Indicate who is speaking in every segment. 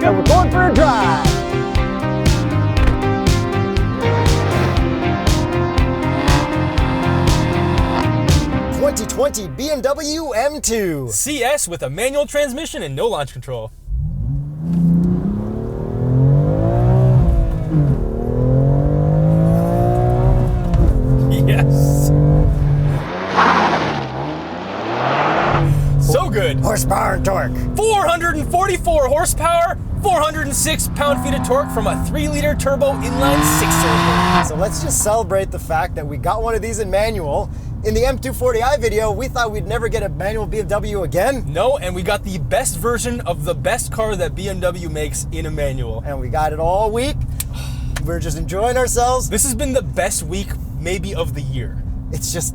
Speaker 1: and we're going for a drive. '20 BMW M2
Speaker 2: CS with a manual transmission and no launch control. Yes. So good.
Speaker 1: Horsepower and torque.
Speaker 2: 444 horsepower, 406 pound-feet of torque from a 3-liter turbo inline 6-cylinder.
Speaker 1: So let's just celebrate the fact that we got one of these in manual. In the M240i video, we thought we'd never get a manual BMW again.
Speaker 2: No, and we got the best version of the best car that BMW makes in a manual.
Speaker 1: And we got it all week. We're just enjoying ourselves.
Speaker 2: This has been the best week, maybe, of the year.
Speaker 1: It's just,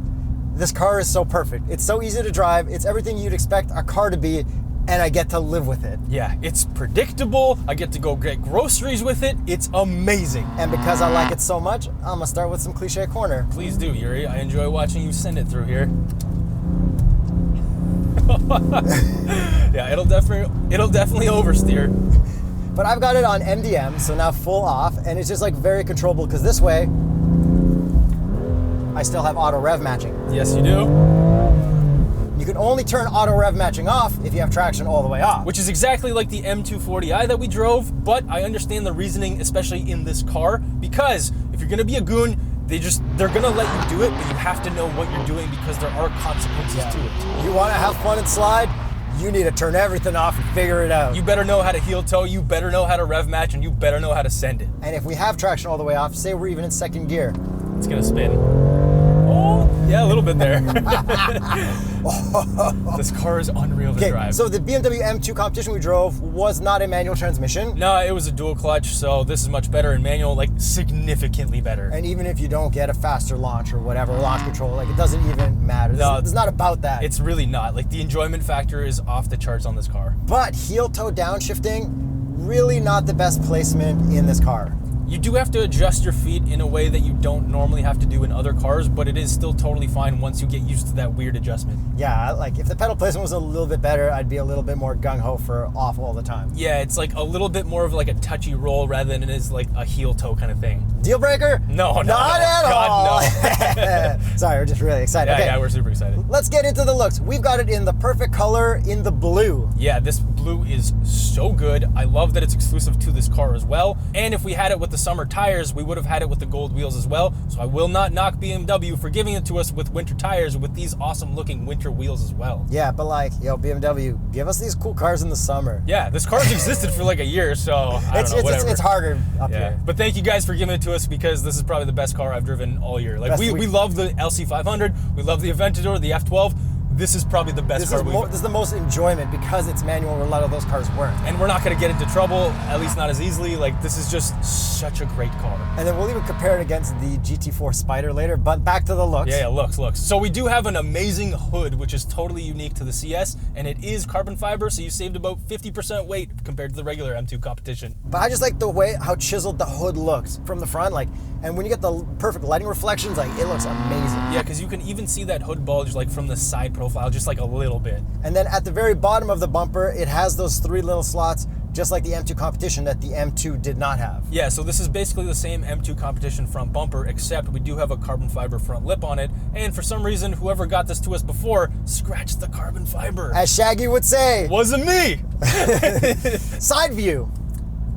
Speaker 1: this car is so perfect. It's so easy to drive. It's everything you'd expect a car to be, and I get to live with it.
Speaker 2: Yeah, it's predictable. I get to go get groceries with it. It's amazing.
Speaker 1: And because I like it so much, I'm gonna start with some cliche corner.
Speaker 2: Please do, Yuri. I enjoy watching you send it through here. Yeah, it'll definitely oversteer.
Speaker 1: But I've got it on MDM, so now full off, and it's just like very controllable because this way, I still have auto rev matching.
Speaker 2: Yes, you do.
Speaker 1: You can only turn auto rev matching off if you have traction all the way off.
Speaker 2: Which is exactly like the M240i that we drove, but I understand the reasoning, especially in this car, because if you're gonna be a goon, they're gonna let you do it, but you have to know what you're doing because there are consequences to it.
Speaker 1: You wanna have fun and slide, you need to turn everything off and figure it out.
Speaker 2: You better know how to heel toe, you better know how to rev match, and you better know how to send it.
Speaker 1: And if we have traction all the way off, say we're even in second gear.
Speaker 2: It's gonna spin. Oh, yeah, a little bit there. This car is unreal to drive.
Speaker 1: So the BMW M2 Competition we drove was not a manual transmission.
Speaker 2: No, it was a dual clutch, so this is much better in manual, like significantly better.
Speaker 1: And even if you don't get a faster launch or whatever, launch control, like it doesn't even matter.
Speaker 2: No,
Speaker 1: it's not about that.
Speaker 2: It's really not. Like the enjoyment factor is off the charts on this car.
Speaker 1: But heel toe downshifting, really not the best placement in this car.
Speaker 2: You do have to adjust your feet in a way that you don't normally have to do in other cars, but it is still totally fine once you get used to that weird adjustment.
Speaker 1: Yeah, like if the pedal placement was a little bit better, I'd be a little bit more gung-ho for off all the time.
Speaker 2: Yeah, it's like a little bit more of like a touchy roll rather than it is like a heel toe kind of thing.
Speaker 1: Deal breaker?
Speaker 2: No,
Speaker 1: not at all.
Speaker 2: God, no.
Speaker 1: Sorry, we're just really excited.
Speaker 2: Yeah,
Speaker 1: okay.
Speaker 2: yeah, we're super excited.
Speaker 1: Let's get into the looks. We've got it in the perfect color in the blue.
Speaker 2: Yeah, this blue is so good. I love that it's exclusive to this car as well. And if we had it with the summer tires, we would have had it with the gold wheels as well. So I will not knock BMW for giving it to us with winter tires with these awesome looking winter wheels as well.
Speaker 1: Yeah, but like, yo, BMW, give us these cool cars in the summer.
Speaker 2: Yeah, this car's existed for like a year, so I don't know, whatever.
Speaker 1: It's harder up here.
Speaker 2: But thank you guys for giving it to us because this is probably the best car I've driven all year. Like we love the LC500, we love the Aventador, the F12. This is probably the best car
Speaker 1: This is the most enjoyment because it's manual where a lot of those cars weren't.
Speaker 2: And we're not going to get into trouble, at least not as easily. Like, this is just such a great car.
Speaker 1: And then we'll even compare it against the GT4 Spider later, but back to the looks.
Speaker 2: Yeah, looks. So we do have an amazing hood, which is totally unique to the CS, and it is carbon fiber, so you saved about 50% weight compared to the regular M2 Competition.
Speaker 1: But I just like the way how chiseled the hood looks from the front, like, and when you get the perfect lighting reflections, like, it looks amazing.
Speaker 2: Yeah, because you can even see that hood bulge, like, from the side profile, just like a little bit.
Speaker 1: And then at the very bottom of the bumper, it has those 3 little slots, just like the M2 Competition that the M2 did not have.
Speaker 2: Yeah, so this is basically the same M2 Competition front bumper, except we do have a carbon fiber front lip on it, and for some reason, whoever got this to us before scratched the carbon fiber.
Speaker 1: As Shaggy would say.
Speaker 2: Wasn't me!
Speaker 1: Side view.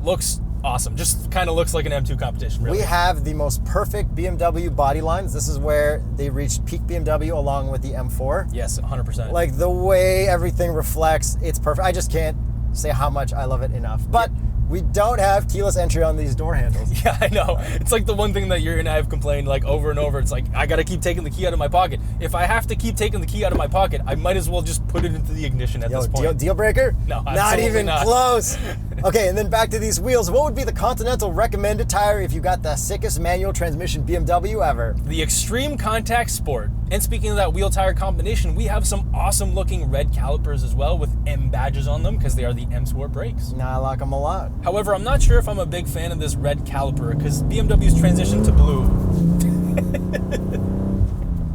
Speaker 2: Looks awesome. Just kind of looks like an M2 Competition, really.
Speaker 1: We have the most perfect BMW body lines. This is where they reached peak BMW along with the M4.
Speaker 2: Yes, 100%.
Speaker 1: Like the way everything reflects, it's perfect. I just can't say how much I love it enough. But we don't have keyless entry on these door handles.
Speaker 2: Yeah, I know. It's like the one thing that Yuri and I have complained like over and over. It's like, I gotta keep taking the key out of my pocket. If I have to keep taking the key out of my pocket, I might as well just put it into the ignition at this point.
Speaker 1: Deal breaker?
Speaker 2: No,
Speaker 1: not even
Speaker 2: not.
Speaker 1: close. Okay, and then back to these wheels. What would be the Continental recommended tire if you got the sickest manual transmission BMW ever?
Speaker 2: The Extreme Contact Sport. And speaking of that wheel tire combination, we have some awesome looking red calipers as well with M badges on them because they are the M Sport brakes.
Speaker 1: Nah, I like them a lot.
Speaker 2: However, I'm not sure if I'm a big fan of this red caliper because BMW's transition to blue.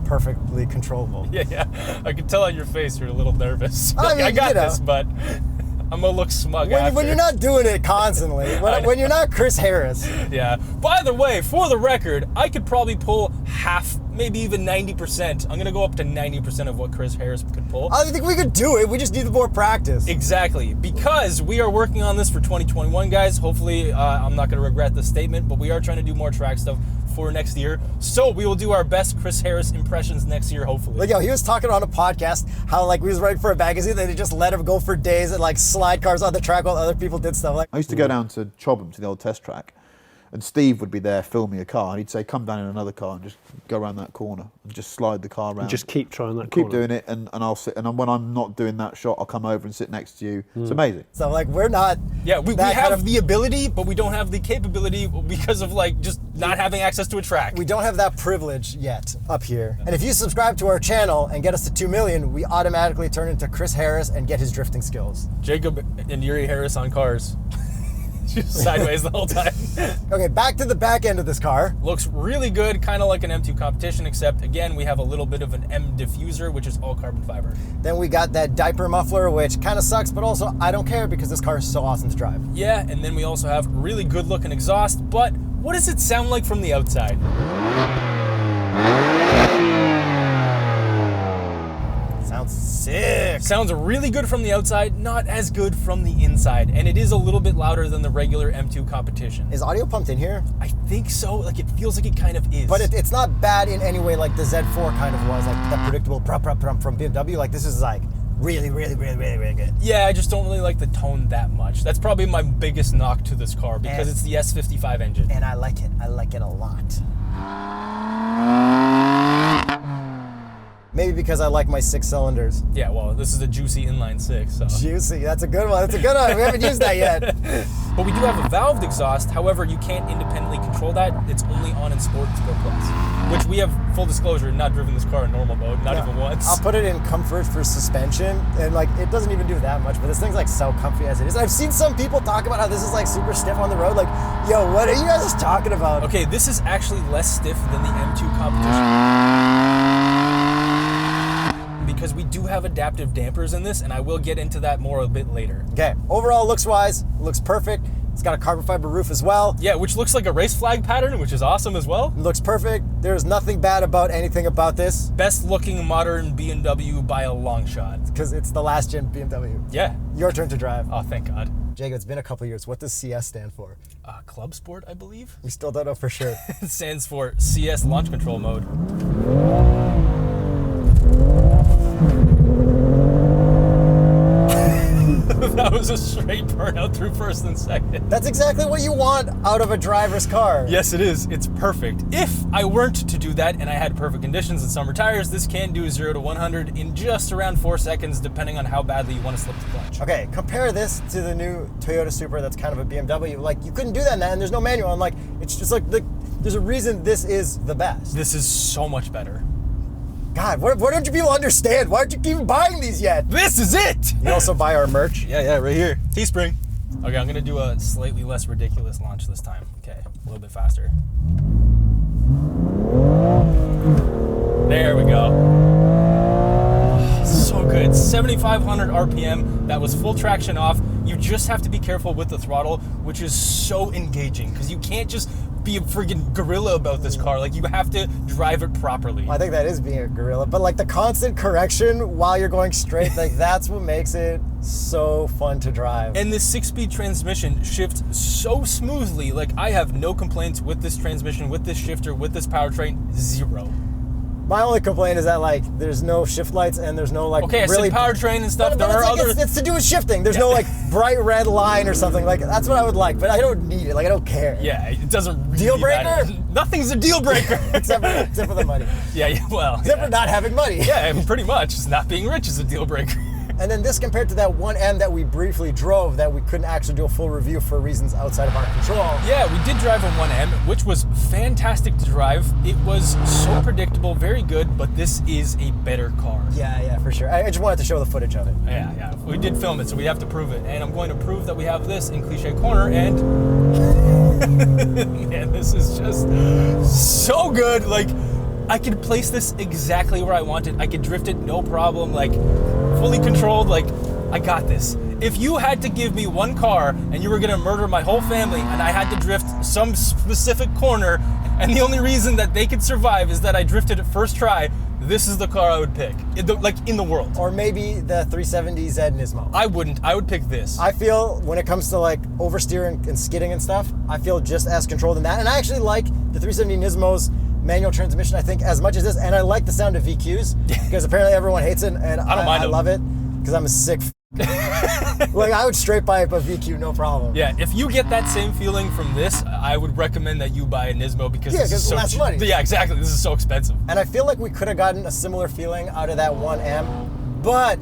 Speaker 1: Perfectly controllable.
Speaker 2: Yeah. I can tell on your face you're a little nervous.
Speaker 1: I mean,
Speaker 2: I got this, but I'm gonna look smug
Speaker 1: When you're not doing it constantly, when you're not Chris Harris.
Speaker 2: Yeah. By the way, for the record, I could probably pull half, maybe even 90%. I'm gonna go up to 90% of what Chris Harris could pull.
Speaker 1: I think we could do it. We just need more practice.
Speaker 2: Exactly, because we are working on this for 2021, guys. Hopefully, I'm not gonna regret this statement, but we are trying to do more track stuff for next year. So we will do our best Chris Harris impressions next year, hopefully.
Speaker 1: Like, yo, he was talking on a podcast how, like, we was writing for a magazine and they just let him go for days and, like, slide cars on the track while other people did stuff. Like,
Speaker 3: I used to go down to Chobham to the old test track, and Steve would be there filming a car, and he'd say, come down in another car and just go around that corner and just slide the car around.
Speaker 4: And just keep trying that
Speaker 3: Keep
Speaker 4: corner.
Speaker 3: doing it, and I'll sit, and when I'm not doing that shot, I'll come over and sit next to you. It's amazing.
Speaker 1: so, like, we're not.
Speaker 2: Yeah, we
Speaker 1: that
Speaker 2: have
Speaker 1: kind of-
Speaker 2: the ability, but we don't have the capability because of, like, just not having access to a track.
Speaker 1: We don't have that privilege yet up here. And if you subscribe to our channel and get us to 2 million, we automatically turn into Chris Harris and get his drifting skills.
Speaker 2: Jacob and Yuri Harris on cars. Just sideways the whole time.
Speaker 1: Okay, back to the back end of this car.
Speaker 2: Looks really good, kind of like an M2 Competition, except, again, we have a little bit of an M diffuser, which is all carbon fiber.
Speaker 1: Then we got that diaper muffler, which kind of sucks, but also I don't care because this car is so awesome to drive.
Speaker 2: Yeah, and then we also have really good looking exhaust, but what does it sound like from the outside?
Speaker 1: Sounds sick.
Speaker 2: Sounds really good from the outside, not as good from the inside, and it is a little bit louder than the regular M2 Competition.
Speaker 1: Is audio pumped in here?
Speaker 2: I think so, like it feels like it kind of is.
Speaker 1: But it's not bad in any way like the Z4 kind of was, like that predictable prum from BMW. Like this is like really, really, really, really, really good.
Speaker 2: Yeah, I just don't really like the tone that much. That's probably my biggest knock to this car because it's the S55 engine.
Speaker 1: And I like it. I like it a lot. Maybe because I like my 6 cylinders.
Speaker 2: Yeah, well, this is a juicy inline 6, so.
Speaker 1: Juicy, that's a good one. That's a good one. We haven't used that yet.
Speaker 2: But we do have a valved exhaust. However, you can't independently control that. It's only on in Sport and Sport Plus, which we have, full disclosure, not driven this car in normal mode, not even once.
Speaker 1: I'll put it in comfort for suspension, and like it doesn't even do that much, but this thing's like so comfy as it is. I've seen some people talk about how this is like super stiff on the road. Like, yo, what are you guys talking about?
Speaker 2: Okay, this is actually less stiff than the M2 Competition. Because we do have adaptive dampers in this, and I will get into that more a bit later.
Speaker 1: Okay, overall looks-wise, looks perfect. It's got a carbon fiber roof as well.
Speaker 2: Yeah, which looks like a race flag pattern, which is awesome as well.
Speaker 1: It looks perfect. There's nothing bad about anything about this.
Speaker 2: Best looking modern BMW by a long shot.
Speaker 1: Because it's the last gen BMW.
Speaker 2: Yeah.
Speaker 1: Your turn to drive.
Speaker 2: Oh, thank God.
Speaker 1: Jacob, it's been a couple years. What does CS stand for?
Speaker 2: Club Sport, I believe.
Speaker 1: We still don't know for sure.
Speaker 2: It stands for CS Launch Control Mode. That was a straight burnout through first and second.
Speaker 1: That's exactly what you want out of a driver's car.
Speaker 2: Yes, it is. It's perfect. If I weren't to do that and I had perfect conditions and summer tires, this can do 0 to 100 in just around 4 seconds, depending on how badly you want to slip the clutch.
Speaker 1: Okay, compare this to the new Toyota Supra that's kind of a BMW. Like, you couldn't do that in that, and there's no manual. And like, it's just like, there's a reason this is the best.
Speaker 2: This is so much better.
Speaker 1: God, what don't you people understand? Why aren't you even buying these yet?
Speaker 2: This is it!
Speaker 1: You also buy our merch.
Speaker 2: Yeah, right here. Teespring. Okay, I'm gonna do a slightly less ridiculous launch this time. Okay, a little bit faster. There we go. So good. 7,500 RPM. That was full traction off. You just have to be careful with the throttle, which is so engaging because you can't just be a friggin' gorilla about this car. Like, you have to drive it properly.
Speaker 1: I think that is being a gorilla, but like the constant correction while you're going straight, like that's what makes it so fun to drive.
Speaker 2: And this 6-speed transmission shifts so smoothly. Like, I have no complaints with this transmission, with this shifter, with this powertrain. Zero.
Speaker 1: My only complaint is that like there's no shift lights and there's no like
Speaker 2: Okay, I
Speaker 1: really
Speaker 2: said powertrain and stuff.
Speaker 1: But
Speaker 2: There are
Speaker 1: it's, like,
Speaker 2: other.
Speaker 1: it's to do with shifting. There's no like bright red line or something. Like that's what I would like, but I don't need it. Like I don't care.
Speaker 2: Yeah, it doesn't really
Speaker 1: Deal breaker?
Speaker 2: matter. Nothing's a deal breaker.
Speaker 1: except for the money.
Speaker 2: Yeah, well.
Speaker 1: Except for not having money.
Speaker 2: Yeah, I mean, pretty much. Just not being rich is a deal breaker.
Speaker 1: And then this compared to that 1M that we briefly drove that we couldn't actually do a full review for reasons outside of our control.
Speaker 2: Yeah, we did drive a 1M, which was fantastic to drive. It was so predictable, very good, but this is a better car.
Speaker 1: Yeah, for sure. I just wanted to show the footage of it.
Speaker 2: Yeah. We did film it, so we have to prove it. And I'm going to prove that we have this in Cliche Corner, and man, this is just so good. Like, I could place this exactly where I want it. I could drift it, no problem. Like, fully controlled. Like, I got this. If you had to give me one car and you were gonna murder my whole family and I had to drift some specific corner and the only reason that they could survive is that I drifted at first try, this is the car I would pick, in the world.
Speaker 1: Or maybe the 370Z Nismo.
Speaker 2: I wouldn't. I would pick this.
Speaker 1: I feel when it comes to like oversteering and skidding and stuff, I feel just as controlled in that. And I actually like the 370 Nismo's manual transmission, I think, as much as this. And I like the sound of VQs because apparently everyone hates it, and
Speaker 2: I don't mind
Speaker 1: I
Speaker 2: them.
Speaker 1: love it because I'm a sick. Like I would straight pipe a VQ, no problem.
Speaker 2: Yeah, if you get that same feeling from this, I would recommend that you buy a Nismo because this is so
Speaker 1: less money.
Speaker 2: Yeah, exactly. This is so expensive.
Speaker 1: And I feel like we could have gotten a similar feeling out of that 1M, but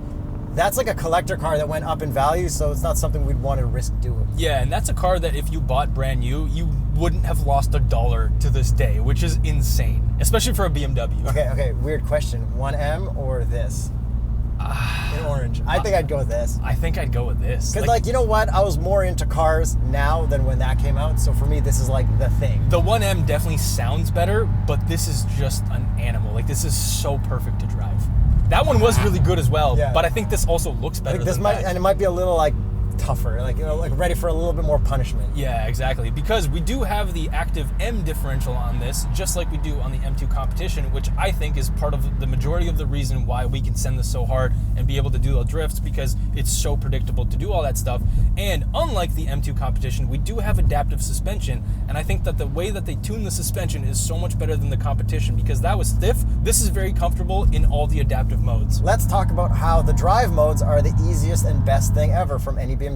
Speaker 1: that's like a collector car that went up in value, so it's not something we'd want to risk doing.
Speaker 2: Yeah, and that's a car that if you bought brand new, you wouldn't have lost $1 to this day, which is insane, especially for a BMW.
Speaker 1: Okay, weird question. 1M or this? In orange. I think I'd go with this.
Speaker 2: I think I'd go with this.
Speaker 1: Because, like, you know what? I was more into cars now than when that came out, so for me, this is like the thing.
Speaker 2: The 1M definitely sounds better, but this is just an animal. Like, this is so perfect to drive. That one was really good as well,
Speaker 1: Yeah.
Speaker 2: but I think this also looks better
Speaker 1: Like, this
Speaker 2: than
Speaker 1: might,
Speaker 2: that.
Speaker 1: and it might be a little, like, tougher, like, you know, like ready for a little bit more punishment.
Speaker 2: Yeah, exactly. Because we do have the active M differential on this, just like we do on the M2 Competition, which I think is part of the majority of the reason why we can send this so hard and be able to do the drifts, because it's so predictable to do all that stuff. And unlike the M2 Competition, we do have adaptive suspension, and I think that the way that they tune the suspension is so much better than the Competition, because that was stiff. This is very comfortable in all the adaptive modes.
Speaker 1: Let's talk about how the drive modes are the easiest and best thing ever from any BMW.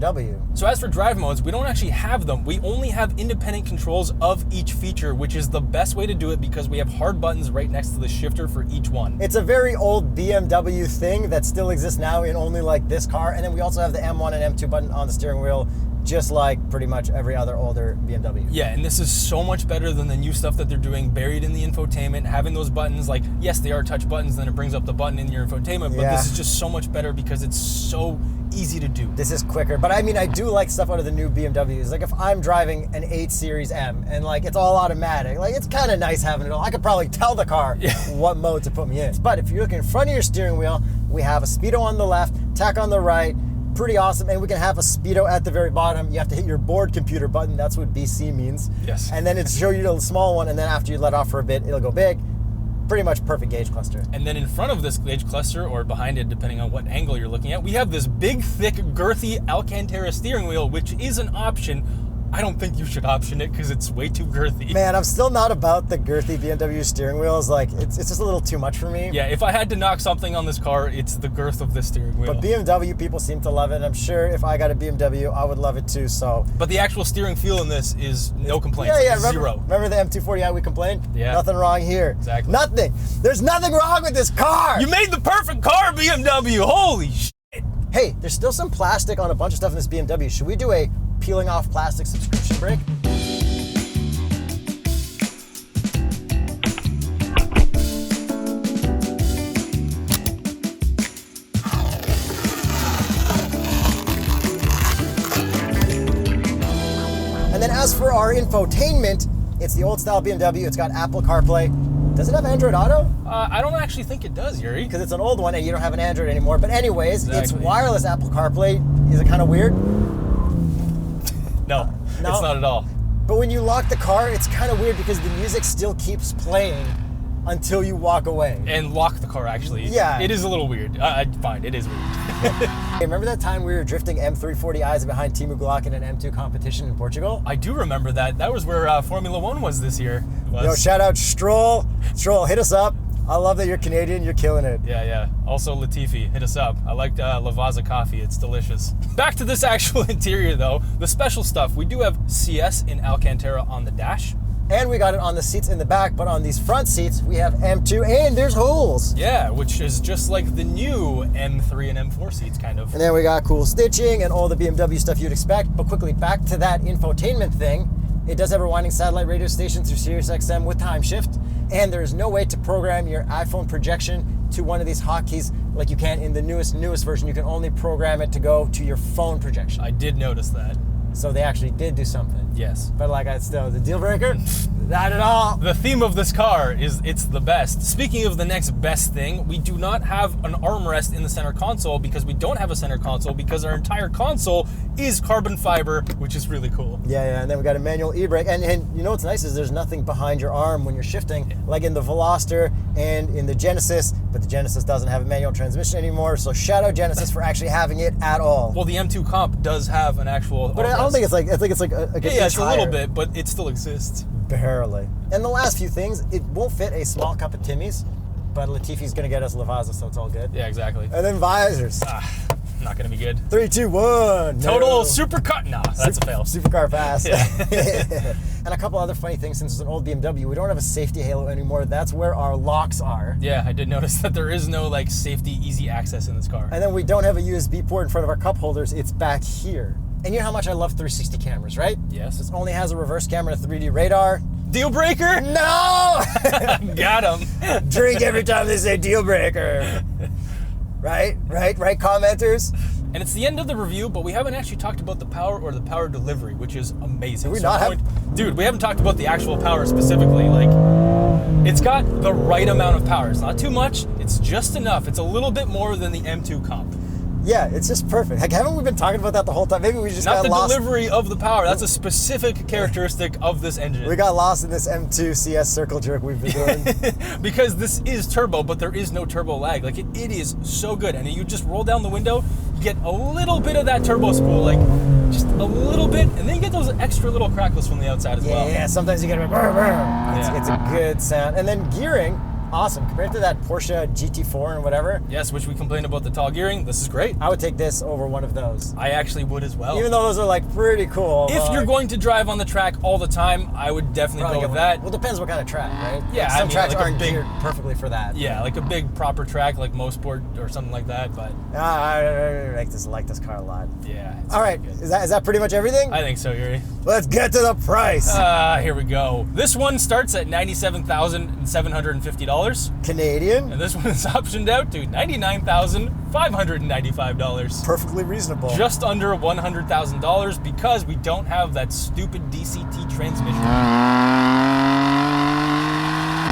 Speaker 2: So as for drive modes, we don't actually have them. We only have independent controls of each feature, which is the best way to do it because we have hard buttons right next to the shifter for each one.
Speaker 1: It's a very old BMW thing that still exists now in only like this car. And then we also have the M1 and M2 button on the steering wheel, just like pretty much every other older BMW.
Speaker 2: Yeah, and this is so much better than the new stuff that they're doing buried in the infotainment, having those buttons, like, yes, they are touch buttons, then it brings up the button in your infotainment, but
Speaker 1: Yeah.
Speaker 2: this is just so much better because it's so easy to do.
Speaker 1: This is quicker, but I mean, I do like stuff out of the new BMWs. Like if I'm driving an 8 Series M and like it's all automatic, like it's kind of nice having it all. I could probably tell the car what mode to put me in. But if you look in front of your steering wheel, we have a speedo on the left, tach on the right, pretty awesome. And we can have a speedo at the very bottom. You have to hit your board computer button. That's what BC means.
Speaker 2: Yes.
Speaker 1: And then it show you the small one, and then after you let off for a bit, it'll go big. Pretty much perfect gauge cluster.
Speaker 2: And then in front of this gauge cluster, or behind it, depending on what angle you're looking at, we have this big, thick, girthy Alcantara steering wheel, which is an option. I don't think you should option it because it's way too girthy.
Speaker 1: Man, I'm still not about the girthy BMW steering wheels. Like, it's just a little too much for me.
Speaker 2: Yeah, if I had to knock something on this car, it's the girth of this steering wheel.
Speaker 1: But BMW people seem to love it. I'm sure if I got a BMW, I would love it too. So
Speaker 2: But the actual steering feel in this is no complaints.
Speaker 1: yeah.
Speaker 2: It's zero.
Speaker 1: Remember the M240i we complained?
Speaker 2: Yeah.
Speaker 1: Nothing wrong here.
Speaker 2: Exactly.
Speaker 1: Nothing. There's nothing wrong with this car.
Speaker 2: You made the perfect car, BMW. Holy shit.
Speaker 1: Hey, there's still some plastic on a bunch of stuff in this BMW. Should we do a peeling off plastic subscription break? And then as for our infotainment, it's the old style BMW. It's got Apple CarPlay. Does it have Android Auto?
Speaker 2: I don't actually think it does, Yuri.
Speaker 1: Because it's an old one and you don't have an Android anymore. But anyways, it's
Speaker 2: Exactly.
Speaker 1: wireless Apple CarPlay. Is it kind of weird?
Speaker 2: No, it's not at all.
Speaker 1: But when you lock the car, it's kind of weird because the music still keeps playing until you walk away.
Speaker 2: And lock the car, actually.
Speaker 1: Yeah.
Speaker 2: It is a little weird. Fine, it is weird.
Speaker 1: Hey, remember that time we were drifting M340i's behind Timu Glock in an M2 competition in Portugal?
Speaker 2: I do remember that. That was where Formula One was this year.
Speaker 1: Yo, shout out Stroll. Stroll, hit us up. I love that you're Canadian. You're killing it.
Speaker 2: Yeah. Also Latifi, hit us up. I liked Lavazza coffee. It's delicious. Back to this actual interior, though. The special stuff. We do have CS in Alcantara on the dash.
Speaker 1: And we got it on the seats in the back, but on these front seats, we have M2 and there's holes.
Speaker 2: Yeah, which is just like the new M3 and M4 seats, kind of.
Speaker 1: And then we got cool stitching and all the BMW stuff you'd expect. But quickly, back to that infotainment thing. It does have a rewinding satellite radio station through SiriusXM with time shift. And there's no way to program your iPhone projection to one of these hotkeys like you can in the newest version. You can only program it to go to your phone projection.
Speaker 2: I did notice that.
Speaker 1: So they actually did do something.
Speaker 2: Yes.
Speaker 1: But like, I still, the deal breaker, not at all.
Speaker 2: The theme of this car is it's the best. Speaking of the next best thing, we do not have an armrest in the center console because we don't have a center console because our entire console is carbon fiber, which is really cool.
Speaker 1: Yeah, and then we got a manual e-brake. And you know what's nice is there's nothing behind your arm when you're shifting, like in the Veloster and in the Genesis, but the Genesis doesn't have a manual transmission anymore, so shout out Genesis for actually having it at all.
Speaker 2: Well, the M2 Comp does have an actual
Speaker 1: But I don't think it's like, I think it's like a good
Speaker 2: yeah, it's a little
Speaker 1: higher.
Speaker 2: bit, but it still exists.
Speaker 1: Barely. And the last few things, it won't fit a small cup of Timmy's, but Latifi's gonna get us Lavazza, so it's all good.
Speaker 2: Yeah, exactly.
Speaker 1: And then visors.
Speaker 2: Not gonna be good.
Speaker 1: 3, 2, 1.
Speaker 2: Total
Speaker 1: no.
Speaker 2: supercut. No, that's a fail.
Speaker 1: Supercar pass.
Speaker 2: Yeah.
Speaker 1: And a couple other funny things, since it's an old BMW, we don't have a safety halo anymore. That's where our locks are.
Speaker 2: Yeah, I did notice that there is no like safety, easy access in this car.
Speaker 1: And then we don't have a USB port in front of our cup holders. It's back here. And you know how much I love 360 cameras, right?
Speaker 2: Yes.
Speaker 1: This only has a reverse camera and a 3D radar.
Speaker 2: Deal breaker?
Speaker 1: No!
Speaker 2: Got him.
Speaker 1: Drink every time they say deal breaker. Right, commenters?
Speaker 2: And it's the end of the review, but we haven't actually talked about the power or the power delivery, which is amazing.
Speaker 1: Did we not have?
Speaker 2: Dude, we haven't talked about the actual power specifically. Like, it's got the right amount of power. It's not too much. It's just enough. It's a little bit more than the M2 Comp.
Speaker 1: Yeah, it's just perfect. Like, haven't we been talking about that the whole time? Maybe we just
Speaker 2: Not
Speaker 1: got
Speaker 2: the
Speaker 1: lost.
Speaker 2: delivery of the power. That's a specific characteristic of this engine.
Speaker 1: We got lost in this M2 CS circle jerk we've been doing.
Speaker 2: Because this is turbo, but there is no turbo lag. Like, it is so good. And you just roll down the window, you get a little bit of that turbo spool, like just a little bit, and then you get those extra little crackles from the outside as well.
Speaker 1: Yeah, sometimes you get a brr, brr. It's
Speaker 2: Yeah.
Speaker 1: a good sound. And then gearing, awesome. Compared to that Porsche GT4 and whatever,
Speaker 2: Yes, which we complained about the tall gearing. This is great.
Speaker 1: I would take this over one of those.
Speaker 2: I actually would as well.
Speaker 1: Even though those are like pretty cool.
Speaker 2: If
Speaker 1: but,
Speaker 2: you're
Speaker 1: like,
Speaker 2: going to drive on the track all the time, I would definitely
Speaker 1: probably
Speaker 2: go with
Speaker 1: get
Speaker 2: that.
Speaker 1: Well, depends what kind of track, right?
Speaker 2: Yeah,
Speaker 1: Like,
Speaker 2: I
Speaker 1: some
Speaker 2: mean,
Speaker 1: tracks
Speaker 2: like a
Speaker 1: aren't
Speaker 2: big-
Speaker 1: geared perfectly for that.
Speaker 2: Yeah, like a big proper track like Mosport or something like that, but
Speaker 1: I like this car a lot.
Speaker 2: yeah. it's
Speaker 1: All right,
Speaker 2: pretty good.
Speaker 1: is that pretty much everything?
Speaker 2: I think so, Yuri.
Speaker 1: Let's get to the price.
Speaker 2: Here we go. This one starts at $97,750,
Speaker 1: Canadian,
Speaker 2: and this one is optioned out to $99,595.
Speaker 1: perfectly reasonable.
Speaker 2: Just under $100,000 because we don't have that stupid DCT transmission.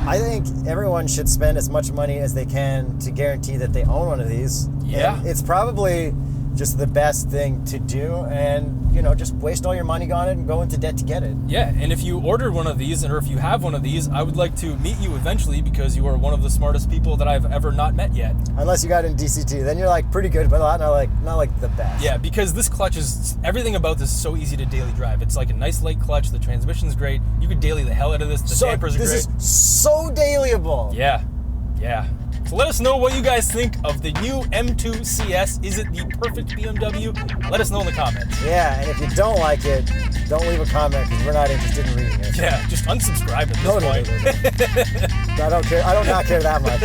Speaker 1: I think everyone should spend as much money as they can to guarantee that they own one of these.
Speaker 2: Yeah.
Speaker 1: And it's probably just the best thing to do, and just waste all your money on it and go into debt to get it.
Speaker 2: Yeah, and if you ordered one of these, or if you have one of these, I would like to meet you eventually because you are one of the smartest people that I've ever not met yet.
Speaker 1: Unless you got in DCT, then you're like pretty good, but not like the best.
Speaker 2: Yeah, because this clutch is, everything about this is so easy to daily drive. It's like a nice light clutch, the transmission's great, you could daily the hell out of this, the
Speaker 1: So
Speaker 2: dampers are
Speaker 1: this
Speaker 2: great.
Speaker 1: is so dailyable.
Speaker 2: Yeah. So let us know what you guys think of the new M2 CS. Is it the perfect BMW? Let us know in the comments.
Speaker 1: Yeah, and if you don't like it, don't leave a comment because we're not interested in reading it.
Speaker 2: Yeah, just unsubscribe at this
Speaker 1: No.
Speaker 2: point.
Speaker 1: I don't care. I don't not care that much.